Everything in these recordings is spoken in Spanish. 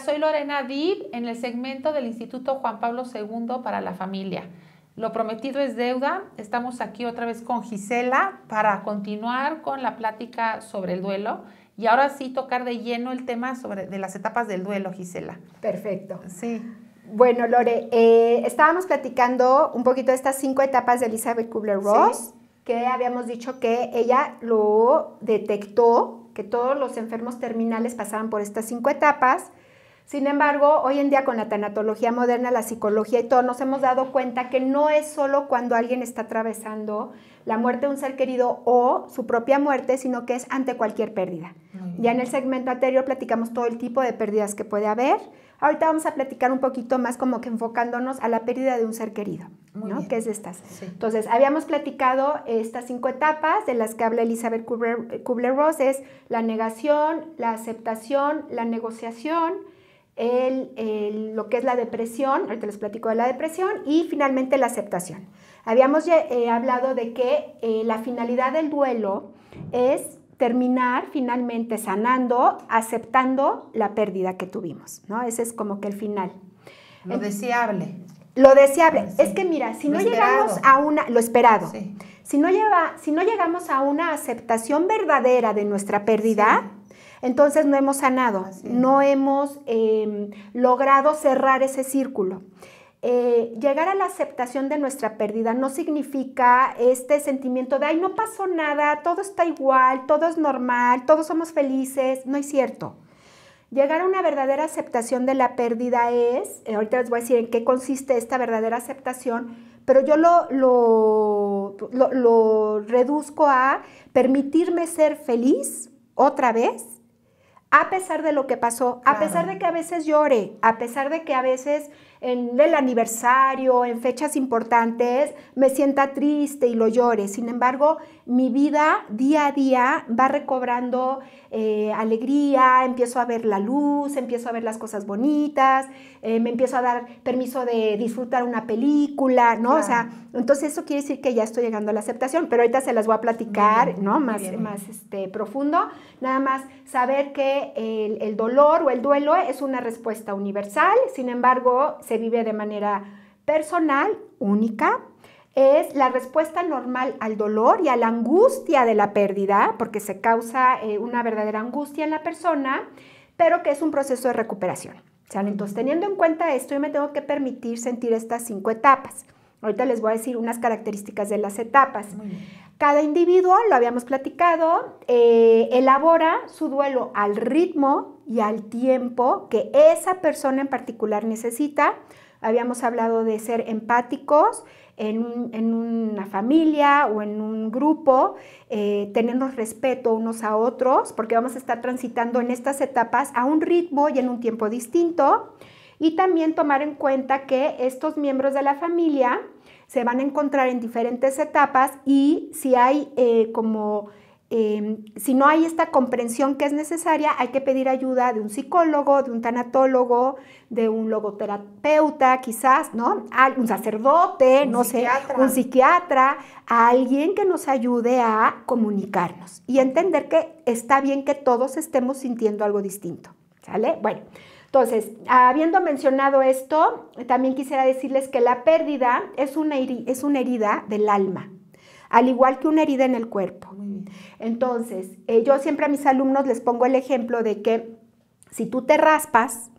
soy Lorena Dib en el segmento del Instituto Juan Pablo II para la Familia. Lo prometido es deuda. Estamos aquí otra vez con Gisela para continuar con la plática sobre el duelo y ahora sí tocar de lleno el tema de las etapas del duelo, Gisela. Perfecto. Sí. Bueno, Lore, estábamos platicando un poquito de estas 5 etapas de Elizabeth Kubler-Ross, sí, que habíamos dicho que ella lo detectó, que todos los enfermos terminales pasaban por estas 5 etapas. Sin embargo, hoy en día con la tanatología moderna, la psicología y todo, nos hemos dado cuenta que no es solo cuando alguien está atravesando la muerte de un ser querido o su propia muerte, sino que es ante cualquier pérdida. Ya en el segmento anterior platicamos todo el tipo de pérdidas que puede haber. Ahorita vamos a platicar un poquito más como que enfocándonos a la pérdida de un ser querido, ¿no? ¿Qué es de estas? Sí. Entonces, habíamos platicado estas 5 etapas de las que habla Elizabeth Kubler-Ross, es la negación, la aceptación, la negociación, lo que es la depresión, ahorita les platico de la depresión, y finalmente la aceptación. Habíamos hablado de que la finalidad del duelo es terminar finalmente sanando, aceptando la pérdida que tuvimos, ¿no? Ese es como que el final. Lo deseable. Lo deseable. Sí. Es que mira, si no llegamos a lo esperado, sí, si no llegamos a una aceptación verdadera de nuestra pérdida, sí, entonces no hemos sanado, no hemos logrado cerrar ese círculo. Llegar a la aceptación de nuestra pérdida no significa este sentimiento de, ay, no pasó nada, todo está igual, todo es normal, todos somos felices. No es cierto. Llegar a una verdadera aceptación de la pérdida es, ahorita les voy a decir en qué consiste esta verdadera aceptación, pero yo lo reduzco a permitirme ser feliz otra vez, a pesar de lo que pasó, claro, a pesar de que a veces llore, a pesar de que a veces en el aniversario, en fechas importantes, me sienta triste y lo llore. Sin embargo, mi vida día a día va recobrando alegría, empiezo a ver la luz, empiezo a ver las cosas bonitas, me empiezo a dar permiso de disfrutar una película, ¿no? Claro. O sea, entonces eso quiere decir que ya estoy llegando a la aceptación, pero ahorita se las voy a platicar, ¿no? Más profundo. Nada más saber que el dolor o el duelo es una respuesta universal, sin embargo, se vive de manera personal, única. Es la respuesta normal al dolor y a la angustia de la pérdida, porque se causa una verdadera angustia en la persona, pero que es un proceso de recuperación, ¿sale? Entonces, teniendo en cuenta esto, yo me tengo que permitir sentir estas 5 etapas. Ahorita les voy a decir unas características de las etapas. Cada individuo, lo habíamos platicado, elabora su duelo al ritmo y al tiempo que esa persona en particular necesita. Habíamos hablado de ser empáticos en una familia o en un grupo, tenernos respeto unos a otros, porque vamos a estar transitando en estas etapas a un ritmo y en un tiempo distinto. Y también tomar en cuenta que estos miembros de la familia se van a encontrar en diferentes etapas y si hay si no hay esta comprensión que es necesaria, hay que pedir ayuda de un psicólogo, de un tanatólogo, de un logoterapeuta quizás, ¿no? Un sacerdote, no sé, un psiquiatra, a alguien que nos ayude a comunicarnos y entender que está bien que todos estemos sintiendo algo distinto, ¿sale? Bueno, entonces, habiendo mencionado esto, también quisiera decirles que la pérdida es una herida del alma, al igual que una herida en el cuerpo. Entonces, yo siempre a mis alumnos les pongo el ejemplo de que si tú te raspas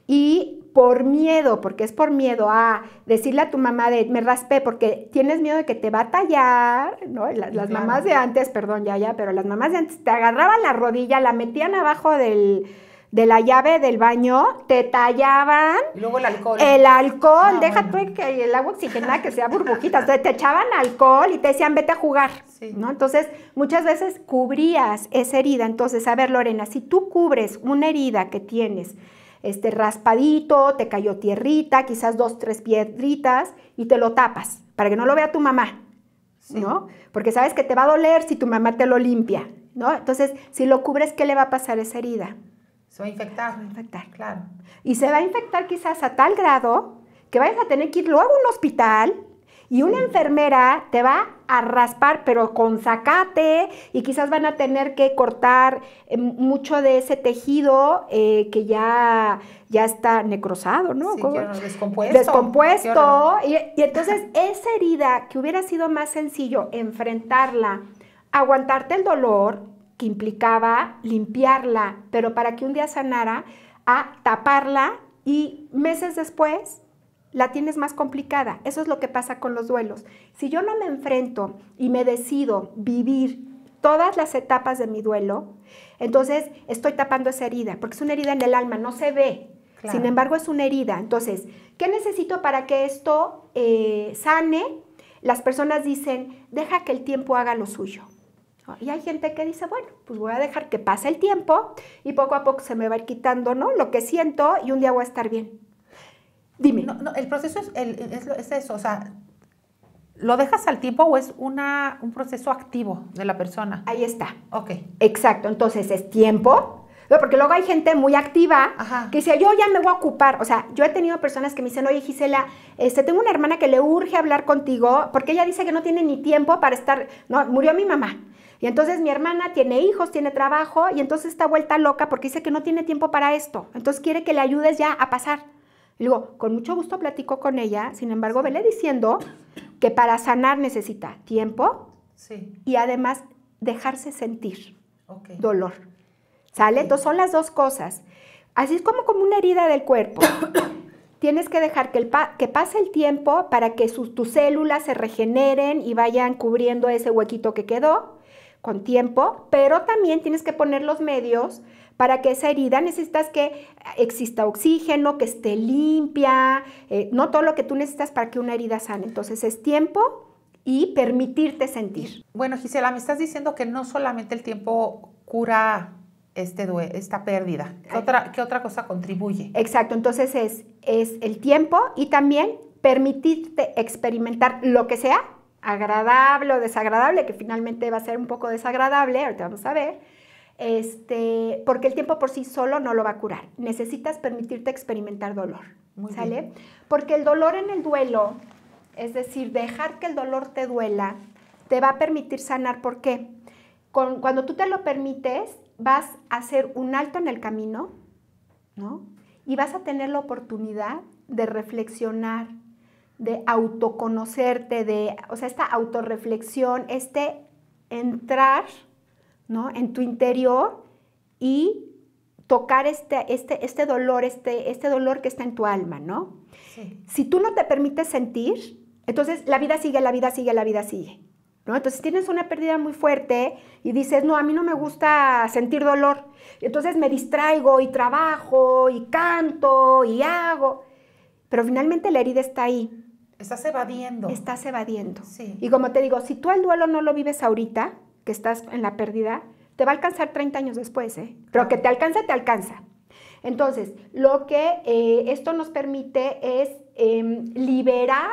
y por miedo, porque es por miedo a decirle a tu mamá de me raspé porque tienes miedo de que te va a tallar, ¿no? Las mamás de antes, perdón, pero las mamás de antes te agarraban la rodilla, la metían abajo de la llave del baño, te tallaban. Y luego el alcohol. El alcohol, deja tú que el agua oxigenada que sea burbujitas. Entonces te echaban alcohol y te decían vete a jugar, sí, ¿no? Entonces muchas veces cubrías esa herida. Entonces, a ver, Lorena, si tú cubres una herida que tienes raspadito, te cayó tierrita, quizás 2, 3 piedritas y te lo tapas para que no lo vea tu mamá, sí, ¿no? Porque sabes que te va a doler si tu mamá te lo limpia, ¿no? Entonces, si lo cubres, ¿qué le va a pasar a esa herida? Se va a infectar. Se va a infectar. Claro. Y se va a infectar quizás a tal grado que vayas a tener que ir luego a un hospital Y una enfermera te va a raspar, pero con zacate, y quizás van a tener que cortar mucho de ese tejido que ya está necrosado, ¿no? Sí, descompuesto. Descompuesto. Y entonces esa herida que hubiera sido más sencillo enfrentarla, aguantarte el dolor que implicaba limpiarla, pero para que un día sanara, a taparla y meses después la tienes más complicada. Eso es lo que pasa con los duelos. Si yo no me enfrento y me decido vivir todas las etapas de mi duelo, entonces estoy tapando esa herida, porque es una herida en el alma, no se ve. Claro. Sin embargo, es una herida. Entonces, ¿qué necesito para que esto sane? Las personas dicen, deja que el tiempo haga lo suyo. Y hay gente que dice, bueno, pues voy a dejar que pase el tiempo y poco a poco se me va a ir quitando, ¿no?, lo que siento y un día voy a estar bien. Dime. No, el proceso es eso, o sea, ¿lo dejas al tiempo o es un proceso activo de la persona? Ahí está. Ok. Exacto, entonces es tiempo, porque luego hay gente muy activa. Ajá. Que dice, yo ya me voy a ocupar. O sea, yo he tenido personas que me dicen, oye, Gisela, tengo una hermana que le urge hablar contigo porque ella dice que no tiene ni tiempo para estar, no, murió mi mamá. Y entonces mi hermana tiene hijos, tiene trabajo y entonces está vuelta loca porque dice que no tiene tiempo para esto. Entonces quiere que le ayudes ya a pasar. Y digo, con mucho gusto platico con ella, sin embargo, vele diciendo que para sanar necesita tiempo, sí, y además dejarse sentir dolor. ¿Sale? Entonces son las dos cosas. Así es como una herida del cuerpo. Tienes que dejar que pase el tiempo para que tus células se regeneren y vayan cubriendo ese huequito que quedó con tiempo, pero también tienes que poner los medios para que esa herida, necesitas que exista oxígeno, que esté limpia, no todo lo que tú necesitas para que una herida sane. Entonces es tiempo y permitirte sentir. Bueno, Gisela, me estás diciendo que no solamente el tiempo cura esta pérdida. ¿Qué otra cosa contribuye? Exacto, entonces es el tiempo y también permitirte experimentar lo que sea, agradable o desagradable, que finalmente va a ser un poco desagradable, ahorita vamos a ver, porque el tiempo por sí solo no lo va a curar. Necesitas permitirte experimentar dolor, ¿sale? Porque el dolor en el duelo, es decir, dejar que el dolor te duela, te va a permitir sanar. ¿Por qué? Cuando tú te lo permites, vas a hacer un alto en el camino, ¿no? Y vas a tener la oportunidad de reflexionar, de autoconocerte, o sea, esta autorreflexión, entrar, ¿no?, en tu interior y tocar este dolor, este dolor que está en tu alma, ¿no? Sí. Si tú no te permites sentir, entonces la vida sigue, la vida sigue, la vida sigue, ¿no? Entonces tienes una pérdida muy fuerte y dices, no, a mí no me gusta sentir dolor. Entonces me distraigo y trabajo y canto y hago, pero finalmente la herida está ahí. Estás evadiendo. Estás evadiendo. Sí. Y como te digo, si tú el duelo no lo vives ahorita, que estás en la pérdida, te va a alcanzar 30 años después, ¿eh? Pero que te alcanza, te alcanza. Entonces, lo que esto nos permite es liberar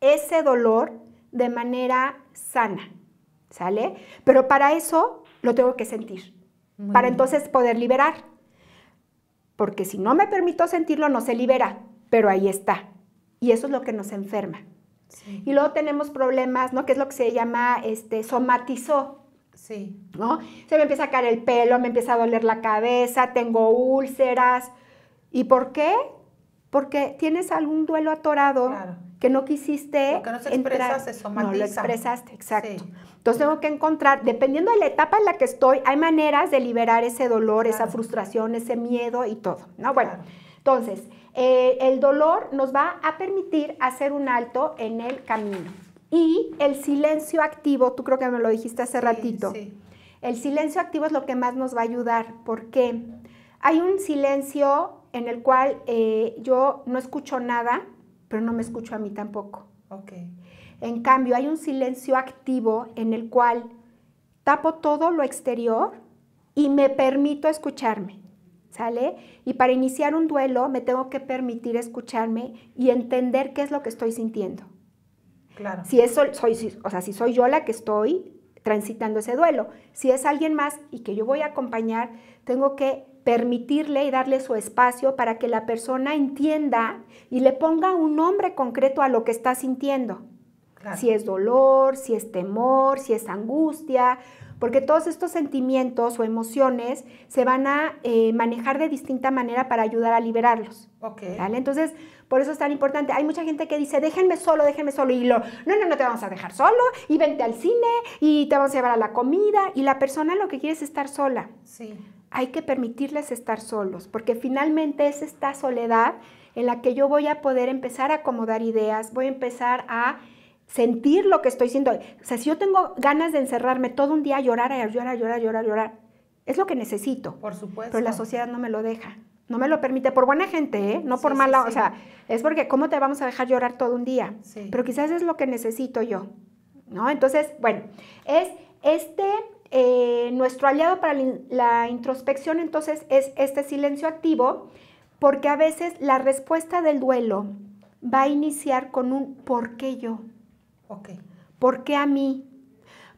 ese dolor de manera sana, ¿sale? Pero para eso lo tengo que sentir, para entonces poder liberar. Porque si no me permito sentirlo, no se libera, pero ahí está. Y eso es lo que nos enferma. Sí. Y luego tenemos problemas, ¿no?, que es lo que se llama somatizó. Sí. ¿No? Se me empieza a caer el pelo, me empieza a doler la cabeza, tengo úlceras. ¿Y por qué? Porque tienes algún duelo atorado, claro, que no quisiste. Lo que no se expresa se somatiza. No lo expresaste, exacto. Sí. Entonces tengo que encontrar, dependiendo de la etapa en la que estoy, hay maneras de liberar ese dolor, claro, esa frustración, ese miedo y todo, ¿no? Bueno, claro. Entonces, el dolor nos va a permitir hacer un alto en el camino. Y el silencio activo, tú creo que me lo dijiste hace ratito, sí. El silencio activo es lo que más nos va a ayudar, porque hay un silencio en el cual yo no escucho nada, pero no me escucho a mí tampoco. Okay. En cambio, hay un silencio activo en el cual tapo todo lo exterior y me permito escucharme, ¿sale? Y para iniciar un duelo me tengo que permitir escucharme y entender qué es lo que estoy sintiendo. Claro. Si soy yo la que estoy transitando ese duelo. Si es alguien más y que yo voy a acompañar, tengo que permitirle y darle su espacio para que la persona entienda y le ponga un nombre concreto a lo que está sintiendo. Claro. Si es dolor, si es temor, si es angustia, porque todos estos sentimientos o emociones se van a manejar de distinta manera para ayudar a liberarlos. Okay. ¿Vale? Entonces, por eso es tan importante. Hay mucha gente que dice, déjenme solo, y no te vamos a dejar solo, y vente al cine, y te vamos a llevar a la comida, y la persona lo que quiere es estar sola. Sí. Hay que permitirles estar solos, porque finalmente es esta soledad en la que yo voy a poder empezar a acomodar ideas, voy a empezar a sentir lo que estoy sintiendo. O sea, si yo tengo ganas de encerrarme todo un día a llorar, es lo que necesito. Por supuesto. Pero la sociedad no me lo deja, no me lo permite, por buena gente, ¿eh? No por mala, o sea, es porque ¿cómo te vamos a dejar llorar todo un día? Sí. Pero quizás es lo que necesito yo, ¿no? Entonces, bueno, es nuestro aliado para la introspección, entonces, es este silencio activo, porque a veces la respuesta del duelo va a iniciar con un ¿por qué yo? Okay. ¿Por qué a mí?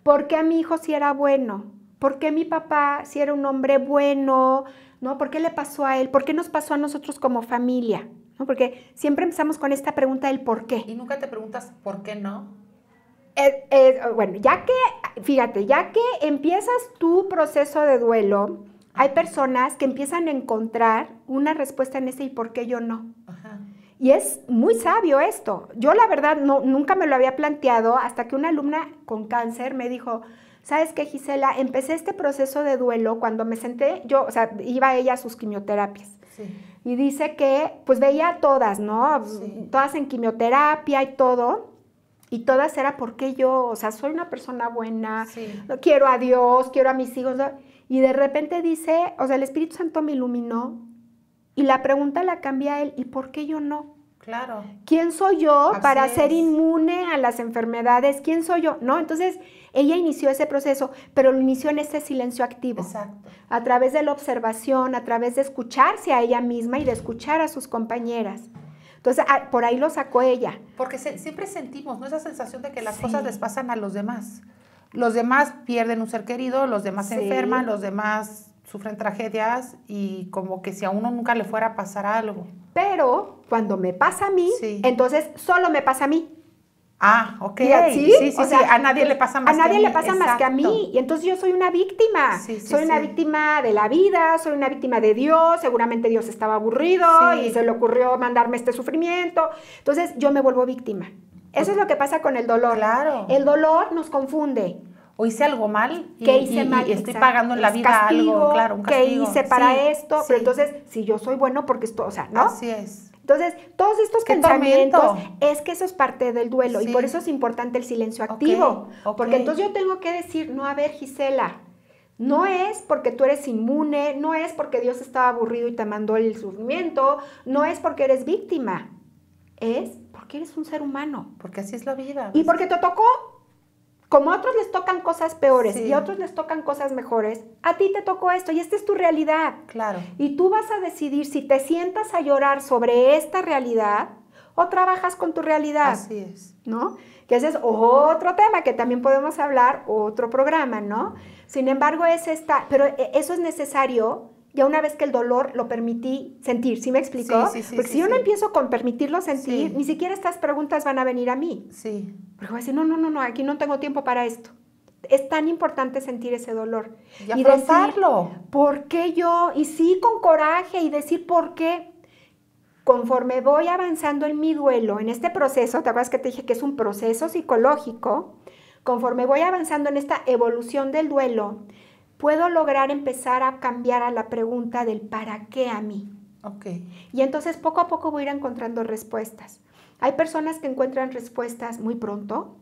¿Por qué a mi hijo si era bueno? ¿Por qué mi papá si era un hombre bueno? ¿No? ¿Por qué le pasó a él? ¿Por qué nos pasó a nosotros como familia? ¿No? Porque siempre empezamos con esta pregunta del ¿por qué? ¿Y nunca te preguntas por qué no? Bueno, ya que empiezas tu proceso de duelo, hay personas que empiezan a encontrar una respuesta en ese ¿y por qué yo no? Ajá. Y es muy sabio esto. Yo la verdad nunca me lo había planteado hasta que una alumna con cáncer me dijo, ¿sabes qué, Gisela? Empecé este proceso de duelo cuando me senté, iba ella a sus quimioterapias. Sí. Y dice que, pues veía a todas, ¿no? Sí. Todas en quimioterapia y todo. Y todas era porque yo, o sea, soy una persona buena, Sí. quiero a Dios, quiero a mis hijos. ¿No? Y de repente dice, o sea, el Espíritu Santo me iluminó y la pregunta la cambia a él, ¿y por qué yo no? Claro. ¿Quién soy yo Así para es. ser inmune a las enfermedades? ¿Quién soy yo? ¿No? Entonces, ella inició ese proceso, pero lo inició en este silencio activo. Exacto. A través de la observación, a través de escucharse a ella misma y de escuchar a sus compañeras. Entonces, por ahí lo sacó ella. Porque siempre sentimos, ¿no? Esa sensación de que las Sí. cosas les pasan a los demás. Los demás pierden un ser querido, los demás se Sí. enferman, los demás sufren tragedias y como que si a uno nunca le fuera a pasar algo. Pero cuando me pasa a mí, Sí. entonces solo me pasa a mí. Ah, ok. ¿Sí? O sea, a nadie le pasa más que a mí. A nadie le pasa más que a Exacto. mí. Y entonces yo soy una víctima. Sí, sí, soy una sí. víctima de la vida, soy una víctima de Dios. Seguramente Dios estaba aburrido Sí. y se le ocurrió mandarme este sufrimiento. Entonces yo me vuelvo víctima. Eso es lo que pasa con el dolor. Claro. El dolor nos confunde. O hice algo mal y, ¿Qué hice mal? y estoy Exacto. pagando en la Es vida castigo, algo, claro, un castigo. ¿Qué hice para Sí, esto? sí. Pero entonces, si yo soy bueno porque esto, o sea, ¿no? Así es. Entonces, todos estos ¡Qué pensamientos, tormento! es que eso es parte del duelo Sí. y por eso es importante el silencio activo. ok. Porque entonces yo tengo que decir, no, a ver, Gisela, no es porque tú eres inmune, no es porque Dios estaba aburrido y te mandó el sufrimiento, no es porque eres víctima, es porque eres un ser humano. Porque así es la vida. Y porque te tocó, como a otros les tocan cosas peores Sí. y a otros les tocan cosas mejores, a ti te tocó esto y esta es tu realidad. Claro. Y tú vas a decidir si te sientas a llorar sobre esta realidad o trabajas con tu realidad, Así es. ¿no? Que ese es otro tema que también podemos hablar, otro programa, ¿no? Sin embargo, pero eso es necesario ya una vez que el dolor lo permití sentir, ¿sí me explicó? Sí, Porque si yo no empiezo con permitirlo sentir, ni siquiera estas preguntas van a venir a mí. Sí. Porque voy a decir, no, aquí no tengo tiempo para esto. Es tan importante sentir ese dolor. Y afrontarlo. Decir, ¿por qué yo? Y sí, con coraje y decir por qué. Conforme voy avanzando en mi duelo, en este proceso, ¿te acuerdas que te dije que es un proceso psicológico? Conforme voy avanzando en esta evolución del duelo, puedo lograr empezar a cambiar a la pregunta del ¿para qué a mí? Ok. Y entonces poco a poco voy a ir encontrando respuestas. Hay personas que encuentran respuestas muy pronto,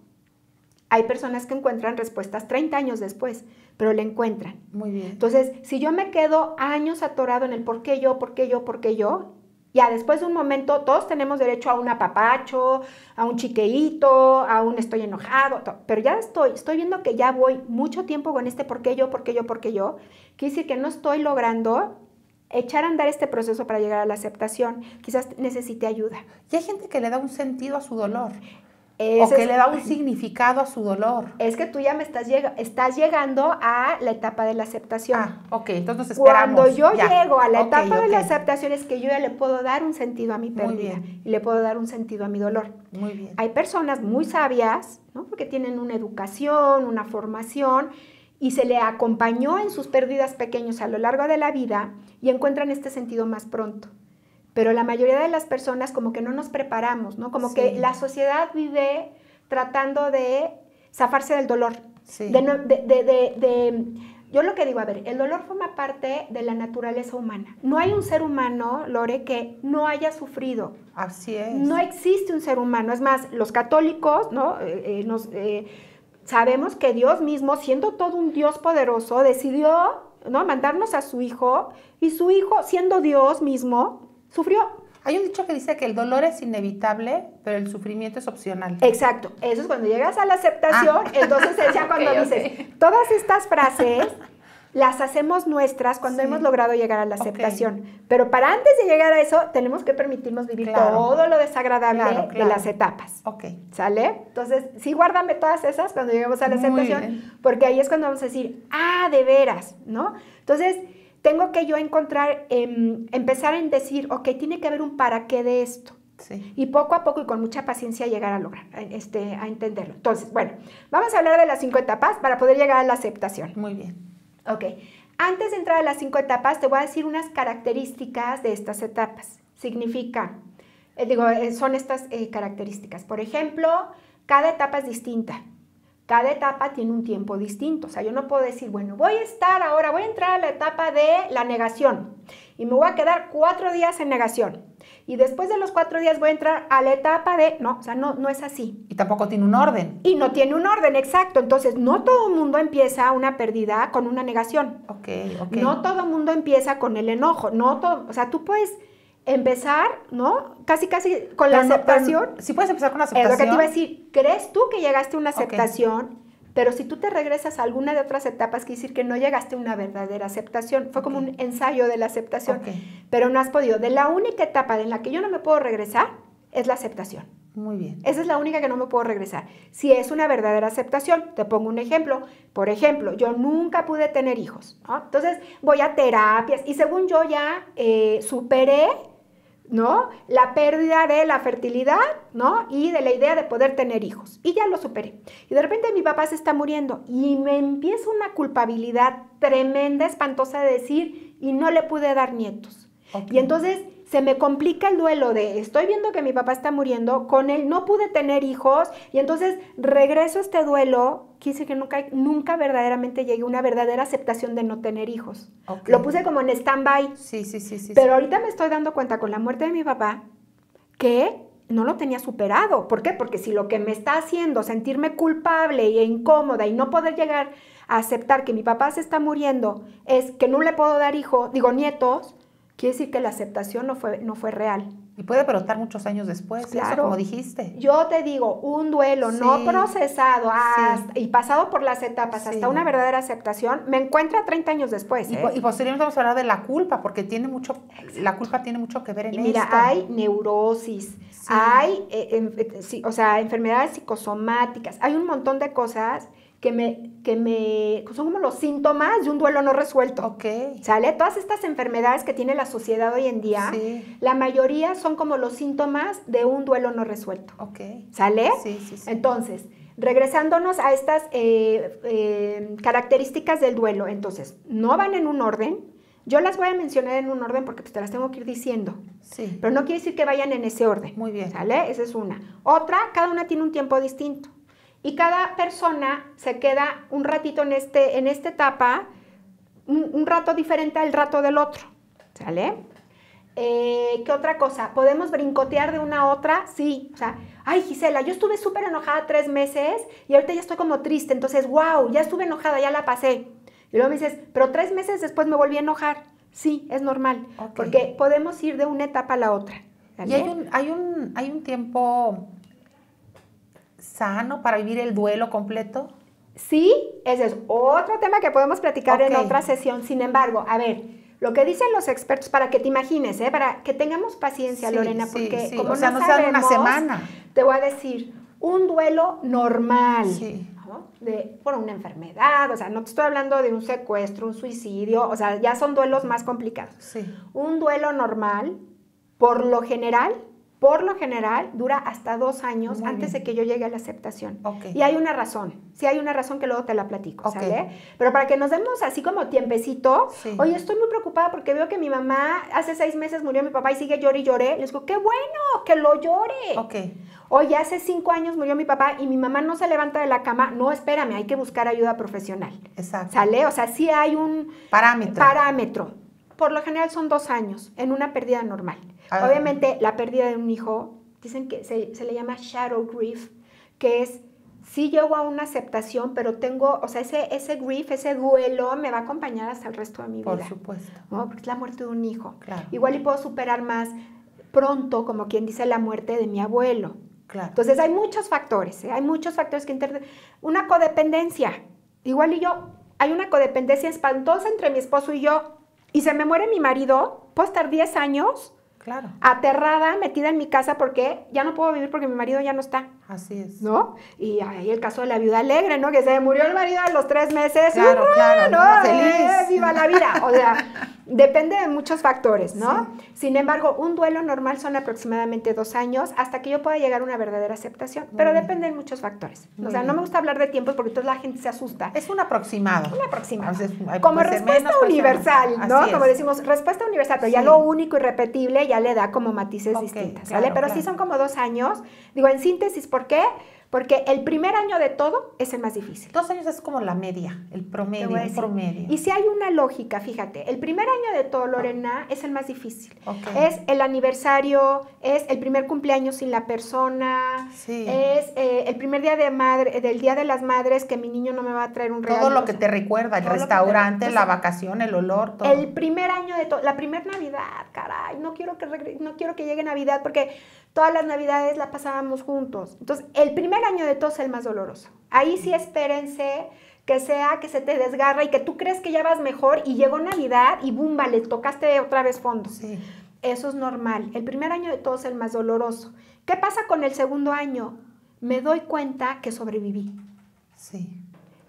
hay personas que encuentran respuestas 30 años después, pero le encuentran. Muy bien. Entonces, si yo me quedo años atorado en el por qué yo, ya después de un momento todos tenemos derecho a un apapacho, a un chiqueíto, a un estoy enojado, pero ya estoy viendo que ya voy mucho tiempo con este por qué yo, quiere decir que no estoy logrando echar a andar este proceso para llegar a la aceptación. Quizás necesite ayuda. Y hay gente que le da un sentido a su dolor. O que le da un significado a su dolor. Es que tú ya me estás llegando a la etapa de la aceptación. Ah, ok, entonces esperamos. Cuando yo llego a la etapa de la aceptación es que yo ya le puedo dar un sentido a mi pérdida y le puedo dar un sentido a mi dolor. Muy bien. Hay personas muy sabias, ¿no? Porque tienen una educación, una formación y se le acompañó en sus pérdidas pequeñas a lo largo de la vida y encuentran este sentido más pronto. Pero la mayoría de las personas como que no nos preparamos, ¿no? Como que la sociedad vive tratando de zafarse del dolor. Sí. Yo lo que digo, a ver, el dolor forma parte de la naturaleza humana. No hay un ser humano, Lore, que no haya sufrido. Así es. No existe un ser humano. Es más, los católicos, ¿no? Sabemos que Dios mismo, siendo todo un Dios poderoso, decidió, ¿no? mandarnos a su Hijo, y su Hijo, siendo Dios mismo, sufrió. Hay un dicho que dice que el dolor es inevitable, pero el sufrimiento es opcional. Exacto. Eso es cuando llegas a la aceptación, entonces es ya cuando dices, todas estas frases las hacemos nuestras cuando hemos logrado llegar a la aceptación. Pero para antes de llegar a eso, tenemos que permitirnos vivir todo lo desagradable de las etapas. ¿Sale? Entonces, sí, guárdame todas esas cuando lleguemos a la aceptación, porque ahí es cuando vamos a decir, de veras, ¿no? Entonces, tengo que yo empezar a decir, ok, tiene que haber un para qué de esto. Sí. Y poco a poco y con mucha paciencia llegar a lograr, a entenderlo. Entonces, bueno, vamos a hablar de las 5 etapas para poder llegar a la aceptación. Muy bien. Ok. Antes de entrar a las 5 etapas, te voy a decir unas características de estas etapas. Significa, son estas características. Por ejemplo, cada etapa es distinta. Cada etapa tiene un tiempo distinto. O sea, yo no puedo decir, bueno, voy a entrar a la etapa de la negación y me voy a quedar 4 días en negación. Y después de los 4 días voy a entrar a la etapa de... No, o sea, no es así. Y tampoco tiene un orden. Y no tiene un orden, exacto. Entonces, no todo el mundo empieza una pérdida con una negación. Ok. No todo el mundo empieza con el enojo. O sea, tú puedes empezar, ¿no? Casi con la aceptación. Si puedes empezar con la aceptación. Es lo que te iba a decir. ¿Crees tú que llegaste a una aceptación? Pero si tú te regresas a alguna de otras etapas, quiere decir que no llegaste a una verdadera aceptación. Fue como un ensayo de la aceptación. Pero no has podido. De la única etapa en la que yo no me puedo regresar es la aceptación. Muy bien. Esa es la única que no me puedo regresar. Si es una verdadera aceptación, te pongo un ejemplo. Por ejemplo, yo nunca pude tener hijos, ¿no? Entonces voy a terapias y según yo ya superé, ¿no? La pérdida de la fertilidad, ¿no? Y de la idea de poder tener hijos. Y ya lo superé. Y de repente mi papá se está muriendo y me empieza una culpabilidad tremenda, espantosa de decir, y no le pude dar nietos. Y entonces se me complica el duelo de, estoy viendo que mi papá está muriendo, con él no pude tener hijos, y entonces regreso a este duelo, quise que nunca verdaderamente llegué a una verdadera aceptación de no tener hijos. Lo puse como en stand-by. Sí. Pero ahorita me estoy dando cuenta con la muerte de mi papá que no lo tenía superado. ¿Por qué? Porque si lo que me está haciendo sentirme culpable e incómoda y no poder llegar a aceptar que mi papá se está muriendo es que no le puedo dar nietos, quiere decir que la aceptación no fue real. Y puede brotar muchos años después, claro. Eso, como dijiste. Yo te digo, un duelo no procesado y pasado por las etapas hasta una verdadera aceptación, me encuentra 30 años después. Y posteriormente vamos a hablar de la culpa, porque la culpa tiene mucho que ver en esto. Mira, hay neurosis, hay enfermedades psicosomáticas, hay un montón de cosas que son como los síntomas de un duelo no resuelto. ¿Sale? Todas estas enfermedades que tiene la sociedad hoy en día, la mayoría son como los síntomas de un duelo no resuelto. ¿Sale? Sí. Entonces, regresándonos a estas características del duelo, entonces, no van en un orden. Yo las voy a mencionar en un orden porque pues, te las tengo que ir diciendo. Pero no quiere decir que vayan en ese orden. Muy bien. ¿Sale? Esa es una. Otra, cada una tiene un tiempo distinto. Y cada persona se queda un ratito en esta etapa, un rato diferente al rato del otro, ¿sale? ¿Qué otra cosa? ¿Podemos brincotear de una a otra? Sí, o sea, ay Gisela, yo estuve súper enojada 3 meses y ahorita ya estoy como triste, entonces, wow, ya estuve enojada, ya la pasé. Y luego me dices, pero 3 meses después me volví a enojar. Sí, es normal, porque podemos ir de una etapa a la otra. ¿Sale? ¿Y hay un tiempo sano para vivir el duelo completo? Sí, ese es otro tema que podemos platicar en otra sesión. Sin embargo, a ver, lo que dicen los expertos, para que te imagines, para que tengamos paciencia, Lorena, porque como no sabemos, una semana. Te voy a decir, un duelo normal. Sí. Por una enfermedad, o sea, no te estoy hablando de un secuestro, un suicidio, o sea, ya son duelos más complicados. Sí. Un duelo normal, por lo general, dura hasta 2 años Muy antes bien. de que yo llegue a la aceptación. Okay. Y hay una razón, sí hay una razón que luego te la platico, Okay. ¿sale? Pero para que nos demos así como tiempecito, Sí. oye, estoy muy preocupada porque veo que mi mamá hace 6 meses murió mi papá y sigue llore y llore. Les digo, qué bueno, que lo llore. Ok. Oye, hace 5 años murió mi papá y mi mamá no se levanta de la cama. No, espérame, hay que buscar ayuda profesional. Exacto. ¿Sale? O sea, sí hay un parámetro. Por lo general son 2 años en una pérdida normal. Obviamente, la pérdida de un hijo, dicen que se le llama shadow grief, que es, sí llego a una aceptación, pero tengo, o sea, ese grief, ese duelo me va a acompañar hasta el resto de mi vida. Por supuesto. ¿No? Porque es la muerte de un hijo. Claro. Igual y puedo superar más pronto, como quien dice, la muerte de mi abuelo. Claro. Entonces, hay muchos factores, ¿eh? Hay muchos factores que una codependencia. Igual y yo, hay una codependencia espantosa entre mi esposo y yo, y se me muere mi marido, puedo estar 10 años claro, aterrada, metida en mi casa porque ya no puedo vivir porque mi marido ya no está. Así es. ¿No? Y hay el caso de la viuda alegre, ¿no? Que se murió el marido a los 3 meses. Claro, claro, ¿no? feliz. ¡Viva la vida! O sea, depende de muchos factores, ¿no? Sí. Sin embargo, un duelo normal son aproximadamente 2 años hasta que yo pueda llegar a una verdadera aceptación. Pero depende de muchos factores. O sea, no me gusta hablar de tiempos porque entonces la gente se asusta. Es un apusimado. Un aproximado. Entonces, como respuesta universal, ¿no? Como decimos, respuesta universal, pero ya lo único y repetible ya le da como matices distintas, ¿vale? Claro, pero sí son como 2 años. Digo, en síntesis, ¿por qué? Porque el primer año de todo es el más difícil. 2 años es como la media, el promedio, un promedio. Y si hay una lógica, fíjate, el primer año de todo, Lorena, es el más difícil. Okay. Es el aniversario, es el primer cumpleaños sin la persona, sí. Es el primer día del Día de las Madres que mi niño no me va a traer un regalo. Todo lo que te recuerda, el restaurante, la vacación, el olor, todo. El primer año de todo, la primera Navidad, caray, no quiero que llegue Navidad porque todas las Navidades la pasábamos juntos. Entonces, el primer año de todo es el más doloroso. Ahí sí espérense que sea que se te desgarra y que tú crees que ya vas mejor y llegó Navidad y ¡bum! Vale, tocaste otra vez fondo. Sí. Eso es normal. El primer año de todo es el más doloroso. ¿Qué pasa con el segundo año? Me doy cuenta que sobreviví. Sí.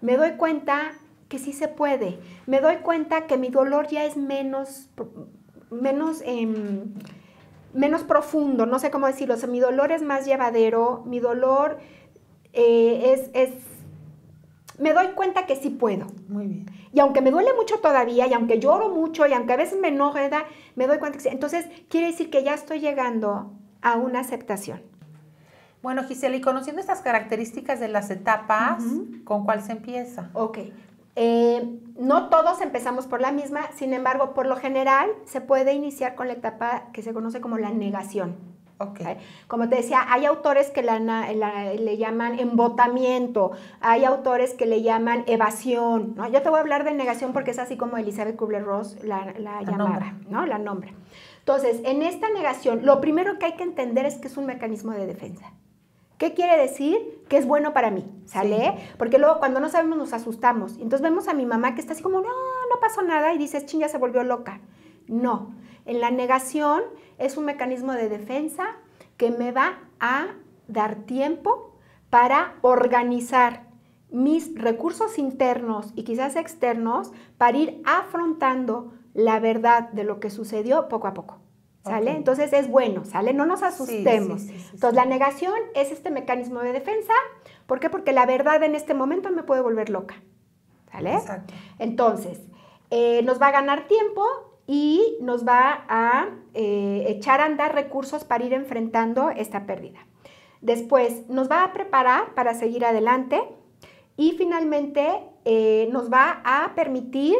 Me doy cuenta que sí se puede. Me doy cuenta que mi dolor ya es menos profundo, no sé cómo decirlo. O sea, mi dolor es más llevadero, mi dolor me doy cuenta que sí puedo. Muy bien. Y aunque me duele mucho todavía, y aunque lloro mucho, y aunque a veces me enojo, me doy cuenta que sí. Entonces, quiere decir que ya estoy llegando a una aceptación. Bueno, Gisela, y conociendo estas características de las etapas, ¿con cuál se empieza? Ok. No todos empezamos por la misma, sin embargo, por lo general, se puede iniciar con la etapa que se conoce como la negación. Okay. Como te decía, hay autores que le llaman embotamiento, hay autores que le llaman evasión, ¿no? Yo te voy a hablar de negación porque es así como Elizabeth Kubler-Ross la llamaba, ¿no? La nombra. Entonces, en esta negación, lo primero que hay que entender es que es un mecanismo de defensa. ¿Qué quiere decir? Que es bueno para mí, ¿sale? Sí. Porque luego cuando no sabemos nos asustamos. Entonces vemos a mi mamá que está así como, no pasó nada y dices, chin, ya se volvió loca. No, en la negación es un mecanismo de defensa que me va a dar tiempo para organizar mis recursos internos y quizás externos para ir afrontando la verdad de lo que sucedió poco a poco. ¿Sale? Okay. Entonces es bueno, ¿sale? No nos asustemos. Sí. Entonces la negación es este mecanismo de defensa. ¿Por qué? Porque la verdad en este momento me puede volver loca. ¿Sale? Exacto. Entonces, nos va a ganar tiempo y nos va a echar a andar recursos para ir enfrentando esta pérdida. Después nos va a preparar para seguir adelante y finalmente nos va a permitir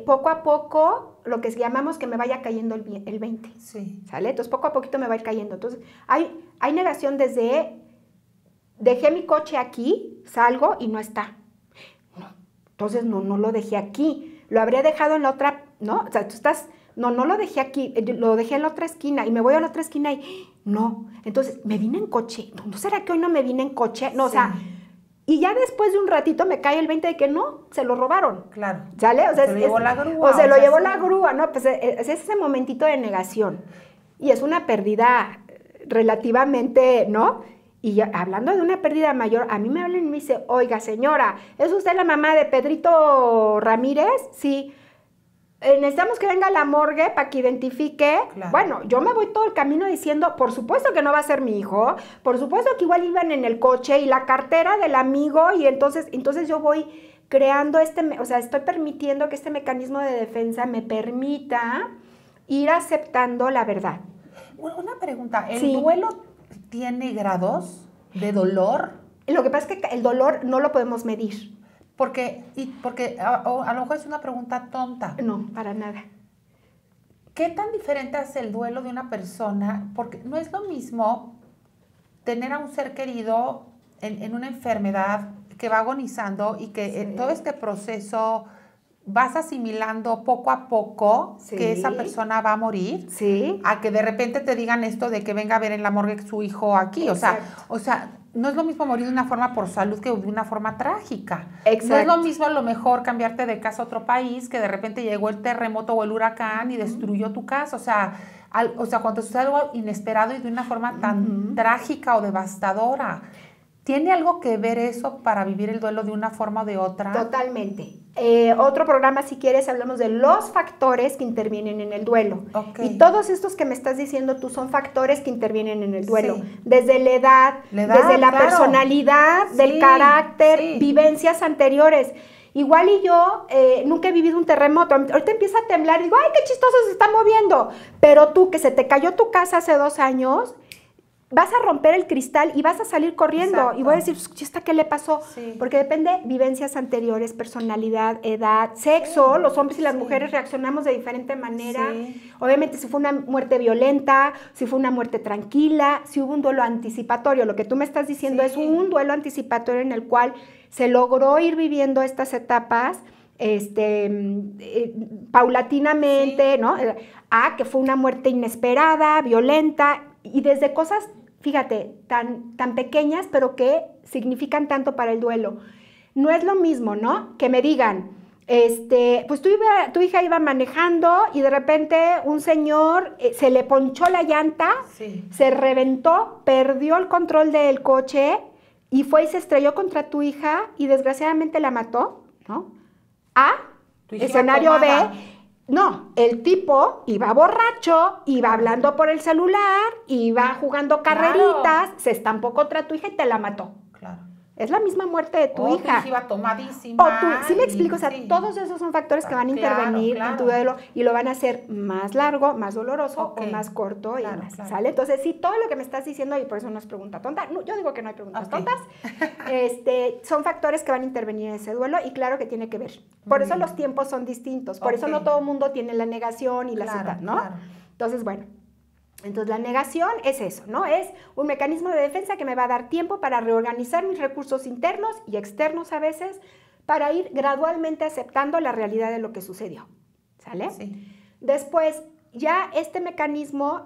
poco a poco lo que llamamos que me vaya cayendo el 20. Sí. ¿Sale? Entonces poco a poquito me va a ir cayendo. Entonces hay negación desde dejé mi coche aquí, salgo y no está. No, entonces no lo dejé aquí. Lo habría dejado en la otra, ¿no? O sea, tú estás, no lo dejé aquí, lo dejé en la otra esquina y me voy a la otra esquina y no. Entonces, ¿me vine en coche? ¿No será que hoy no me vine en coche? No, sí. O sea, y ya después de un ratito me cae el 20 de que no, se lo robaron. Claro. ¿Sale? O sea, se lo llevó la grúa. O se lo llevó la grúa, ¿no? Pues es ese momentito de negación. Y es una pérdida relativamente, ¿no? Y ya, hablando de una pérdida mayor, a mí me hablan y me dice, oiga, señora, ¿es usted la mamá de Pedrito Ramírez? Sí. Necesitamos que venga a la morgue para que identifique. Claro. Bueno, yo me voy todo el camino diciendo, por supuesto que no va a ser mi hijo, por supuesto que igual iban en el coche y la cartera del amigo, y entonces yo voy creando o sea, estoy permitiendo que este mecanismo de defensa me permita ir aceptando la verdad. Una pregunta, ¿el duelo tiene grados de dolor? Lo que pasa es que el dolor no lo podemos medir. Porque a lo mejor es una pregunta tonta. No, para nada. ¿Qué tan diferente es el duelo de una persona? Porque no es lo mismo tener a un ser querido en una enfermedad que va agonizando y que en todo este proceso vas asimilando poco a poco que esa persona va a morir, a que de repente te digan esto de que venga a ver en la morgue su hijo aquí. O sea, no es lo mismo morir de una forma por salud que de una forma trágica. Exacto. No es lo mismo a lo mejor cambiarte de casa a otro país, que de repente llegó el terremoto o el huracán y destruyó tu casa. O sea, cuando sucede algo inesperado y de una forma tan trágica o devastadora. ¿Tiene algo que ver eso para vivir el duelo de una forma o de otra? Totalmente. Otro programa, si quieres, hablamos de los factores que intervienen en el duelo. Okay. Y todos estos que me estás diciendo tú son factores que intervienen en el duelo. Sí. Desde la edad, desde la personalidad, del carácter, vivencias anteriores. Igual y yo nunca he vivido un terremoto. Ahorita empieza a temblar y digo, ¡ay, qué chistoso se está moviendo! Pero tú, que se te cayó tu casa hace 2 años... vas a romper el cristal y vas a salir corriendo. Exacto. Y voy a decir, ¿esta qué le pasó? Sí. Porque depende vivencias anteriores, personalidad, edad, sexo. Los hombres y las mujeres reaccionamos de diferente manera. Sí. Obviamente, si fue una muerte violenta, si fue una muerte tranquila, si hubo un duelo anticipatorio. Lo que tú me estás diciendo es un duelo anticipatorio en el cual se logró ir viviendo estas etapas paulatinamente, ¿no? Que fue una muerte inesperada, violenta, y desde cosas, fíjate, tan pequeñas, pero que significan tanto para el duelo. No es lo mismo, ¿no? Que me digan, pues tu hija iba manejando y de repente un señor se le ponchó la llanta, se reventó, perdió el control del coche y fue y se estrelló contra tu hija y desgraciadamente la mató, ¿no? Escenario B. No, el tipo iba borracho, iba hablando por el celular, iba jugando carreritas, se estampó contra tu hija y te la mató. Claro. Es la misma muerte de tu hija. Tu hija iba tomadísima. ¿Sí me explico? O sea, todos esos son factores que van a intervenir en tu duelo y lo van a hacer más largo, más doloroso o más corto ¿sale? Entonces, sí, todo lo que me estás diciendo, y por eso no es pregunta tonta, no, yo digo que no hay preguntas tontas, son factores que van a intervenir en ese duelo y claro que tiene que ver. Por eso los tiempos son distintos, por eso no todo el mundo tiene la negación y la aceptación, ¿no? Claro. Entonces, bueno. Entonces, la negación es eso, ¿no? Es un mecanismo de defensa que me va a dar tiempo para reorganizar mis recursos internos y externos a veces para ir gradualmente aceptando la realidad de lo que sucedió, ¿sale? Sí. Después, ya este mecanismo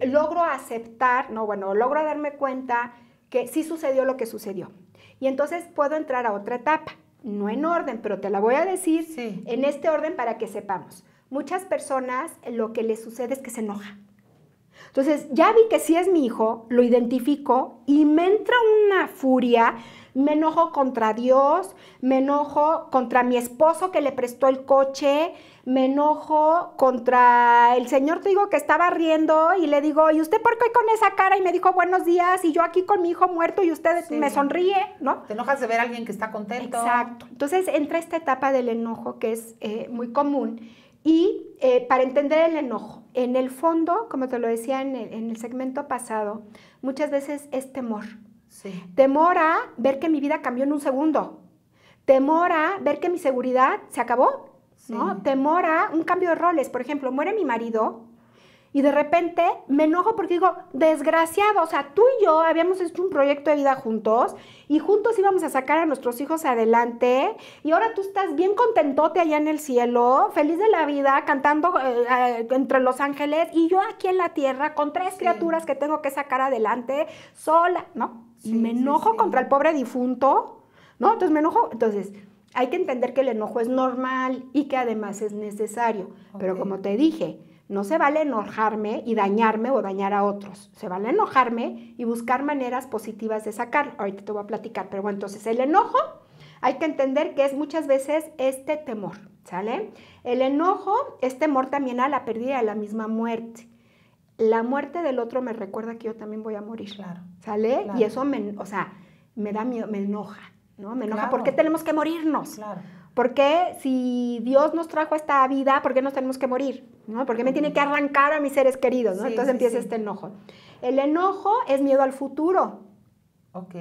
logro aceptar, logro darme cuenta que sí sucedió lo que sucedió. Y entonces puedo entrar a otra etapa, no en orden, pero te la voy a decir en este orden para que sepamos. Muchas personas lo que les sucede es que se enojan. Entonces, ya vi que sí es mi hijo, lo identifico y me entra una furia, me enojo contra Dios, me enojo contra mi esposo que le prestó el coche, me enojo contra el señor, te digo, que estaba riendo y le digo, ¿y usted por qué con esa cara? Y me dijo, buenos días, y yo aquí con mi hijo muerto y usted me sonríe, ¿no? Te enojas de ver a alguien que está contento. Exacto. Entonces, entra esta etapa del enojo que es muy común. Y para entender el enojo, en el fondo, como te lo decía en el segmento pasado, muchas veces es temor. Sí. Temor a ver que mi vida cambió en un segundo. Temor a ver que mi seguridad se acabó, ¿no? Temor a un cambio de roles. Por ejemplo, muere mi marido y de repente me enojo porque digo, desgraciado, o sea, tú y yo habíamos hecho un proyecto de vida juntos y juntos íbamos a sacar a nuestros hijos adelante y ahora tú estás bien contentote allá en el cielo, feliz de la vida, cantando entre los ángeles y yo aquí en la tierra con 3 criaturas que tengo que sacar adelante sola, ¿no? Sí, y me enojo contra el pobre difunto, ¿no? Entonces me enojo, entonces hay que entender que el enojo es normal y que además es necesario, pero como te dije, No se vale enojarme y dañarme o dañar a otros. Se vale enojarme y buscar maneras positivas de sacarlo. Ahorita te voy a platicar, pero bueno, entonces el enojo hay que entender que es muchas veces este temor, ¿sale? El enojo es temor también a la pérdida de la misma muerte. La muerte del otro me recuerda que yo también voy a morir, claro, ¿sale? Claro. Y eso me da miedo, me enoja, ¿no? Me enoja, Claro. ¿por qué tenemos que morirnos? Claro. ¿Por qué si Dios nos trajo esta vida, por qué nos tenemos que morir? ¿No? ¿Por qué me tiene que arrancar a mis seres queridos? ¿no? Sí, Entonces empieza este enojo. El enojo es miedo al futuro. Ok.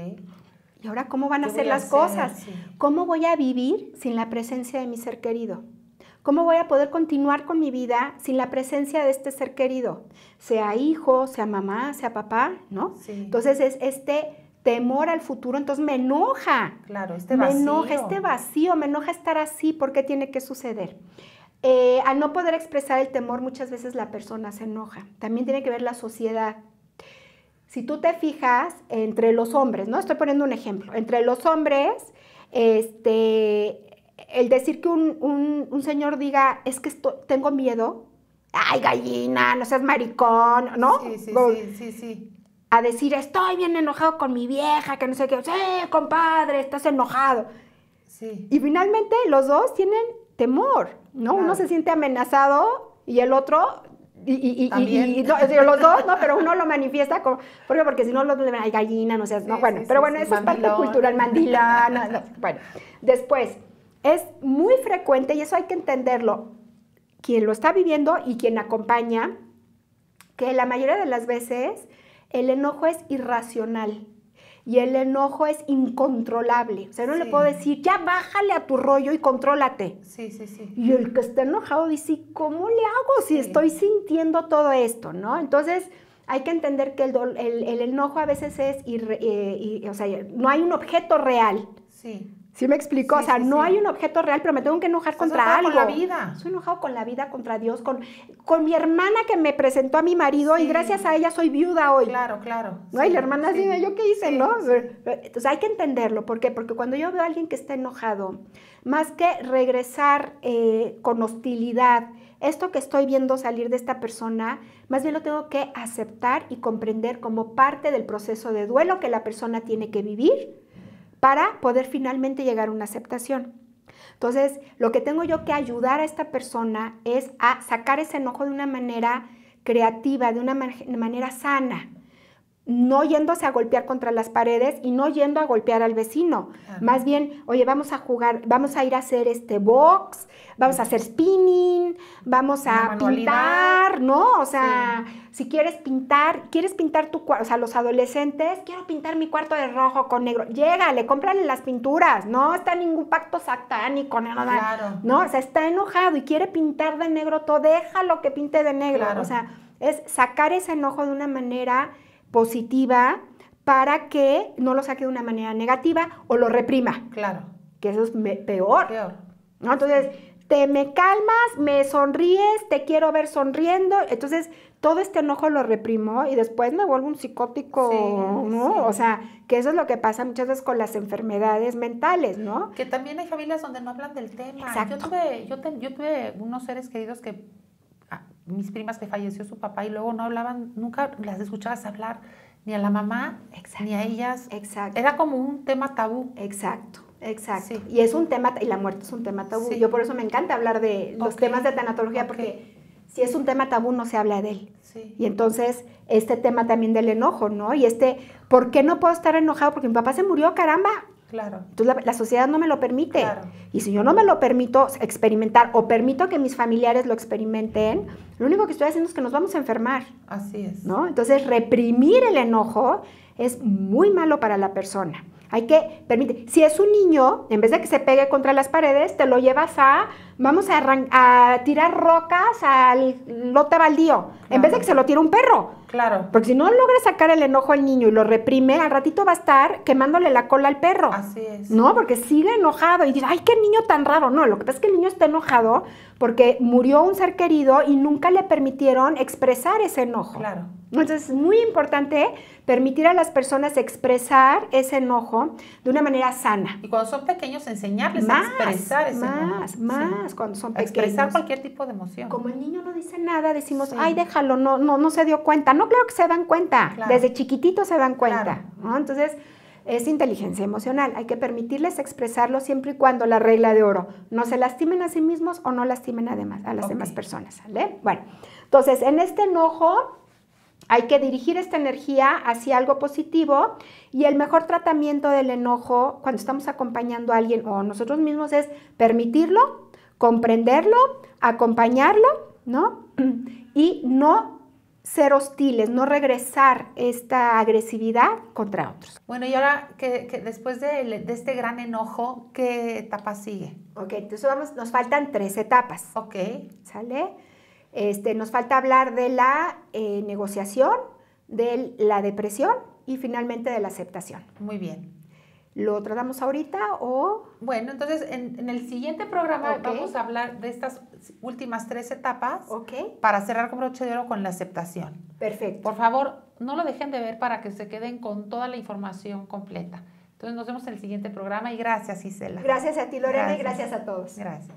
¿Y ahora cómo van a ser las cosas? Sí. ¿Cómo voy a vivir sin la presencia de mi ser querido? ¿Cómo voy a poder continuar con mi vida sin la presencia de este ser querido? Sea hijo, sea mamá, sea papá, ¿no? Sí. Entonces es este temor al futuro, entonces me enoja. Claro, este vacío. Me enoja este vacío, me enoja estar así, ¿por qué tiene que suceder? Al no poder expresar el temor, muchas veces la persona se enoja. También tiene que ver la sociedad. Si tú te fijas entre los hombres, ¿no? Estoy poniendo un ejemplo. Entre los hombres, el decir que un señor diga, es que tengo miedo, ay, gallina, no seas maricón, ¿no? Sí. A decir, estoy bien enojado con mi vieja, que no sé qué, sí, compadre, estás enojado. Sí. Y finalmente los dos tienen temor, ¿no? Claro. Uno se siente amenazado y el otro, los dos, ¿no? Pero uno lo manifiesta como, ¿por qué? Porque si no, hay gallina, no seas, no, bueno, pero bueno, eso es parte cultural, mandilón, no, bueno. Después, es muy frecuente, y eso hay que entenderlo, quien lo está viviendo y quien acompaña, que la mayoría de las veces el enojo es irracional y el enojo es incontrolable. O sea, no le puedo decir, ya bájale a tu rollo y contrólate. Sí. Y el que está enojado dice, ¿cómo le hago si estoy sintiendo todo esto? ¿No? Entonces, hay que entender que el enojo a veces es, o sea, no hay un objeto real. Sí. ¿Sí me explico? O sea, no hay un objeto real, pero me tengo que enojar contra algo. Con la vida. Estoy enojado con la vida, contra Dios, con mi hermana que me presentó a mi marido y gracias a ella soy viuda hoy. Claro. ¿No? Y la hermana dice, ¿yo qué hice, no? Entonces hay que entenderlo. ¿Por qué? Porque cuando yo veo a alguien que está enojado, más que regresar con hostilidad, esto que estoy viendo salir de esta persona, más bien lo tengo que aceptar y comprender como parte del proceso de duelo que la persona tiene que vivir para poder finalmente llegar a una aceptación. Entonces, lo que tengo yo que ayudar a esta persona es a sacar ese enojo de una manera creativa, de una manera sana, no yéndose a golpear contra las paredes y no yendo a golpear al vecino. Más bien, oye, vamos a jugar, vamos a ir a hacer box, vamos a hacer spinning, vamos a pintar, ¿no? O sea, si quieres pintar tu cuarto, o sea, los adolescentes, quiero pintar mi cuarto de rojo con negro. Llégale, cómprale las pinturas, no está ningún pacto satánico, nada, ¿no? O sea, está enojado y quiere pintar de negro todo, déjalo que pinte de negro. O sea, es sacar ese enojo de una manera positiva para que no lo saque de una manera negativa o lo reprima. Claro. Que eso es peor. ¿No? Entonces, te me calmas, me sonríes, te quiero ver sonriendo. Entonces, todo este enojo lo reprimo y después me vuelvo un psicótico, ¿no? O sea, que eso es lo que pasa muchas veces con las enfermedades mentales, ¿no? Que también hay familias donde no hablan del tema. Exacto. Yo tuve unos seres queridos que mis primas que falleció su papá y luego no hablaban, nunca las escuchabas hablar ni a la mamá, ni a ellas. Exacto. Era como un tema tabú. Exacto. Sí. Y es un tema, y la muerte es un tema tabú. Yo por eso me encanta hablar de los temas de tanatología, porque si es un tema tabú no se habla de él. Y entonces, este tema también del enojo, ¿no? Y ¿por qué no puedo estar enojado? Porque mi papá se murió, caramba. Claro. Entonces la sociedad no me lo permite. Claro. Y si yo no me lo permito experimentar o permito que mis familiares lo experimenten, lo único que estoy haciendo es que nos vamos a enfermar. Así es. ¿No? Entonces reprimir el enojo es muy malo para la persona. Hay que permitir. Si es un niño, en vez de que se pegue contra las paredes, te lo llevas vamos a tirar rocas al lote baldío, en vez de que se lo tire un perro. Claro. Porque si no logra sacar el enojo al niño y lo reprime, al ratito va a estar quemándole la cola al perro. Así es. ¿No? Porque sigue enojado y dice, ay, qué niño tan raro. No, lo que pasa es que el niño está enojado porque murió un ser querido y nunca le permitieron expresar ese enojo. Claro. Entonces es muy importante permitir a las personas expresar ese enojo de una manera sana. Y cuando son pequeños, enseñarles a expresar ese enojo. más cuando son pequeños. Expresar cualquier tipo de emoción. Como el niño no dice nada, decimos, ay, déjalo, no se dio cuenta. No, claro que se dan cuenta. Claro. Desde chiquititos se dan cuenta. Claro. ¿No? Entonces, es inteligencia emocional. Hay que permitirles expresarlo siempre y cuando la regla de oro. No se lastimen a sí mismos o no lastimen a las demás personas. ¿Sale? Bueno, entonces, en este enojo hay que dirigir esta energía hacia algo positivo y el mejor tratamiento del enojo cuando estamos acompañando a alguien o nosotros mismos es permitirlo, comprenderlo, acompañarlo, ¿no? Y no ser hostiles, no regresar esta agresividad contra otros. Bueno, y ahora que después de este gran enojo, ¿qué etapa sigue? Ok, entonces nos faltan 3 etapas. Ok. ¿Sale? Nos falta hablar de la negociación, de la depresión y finalmente de la aceptación. Muy bien. ¿Lo tratamos ahorita o...? Bueno, entonces en el siguiente programa vamos a hablar de estas últimas 3 etapas para cerrar con broche de oro con la aceptación. Perfecto. Por favor, no lo dejen de ver para que se queden con toda la información completa. Entonces nos vemos en el siguiente programa y gracias, Gisela. Gracias a ti, Lorena, y gracias a todos. Gracias.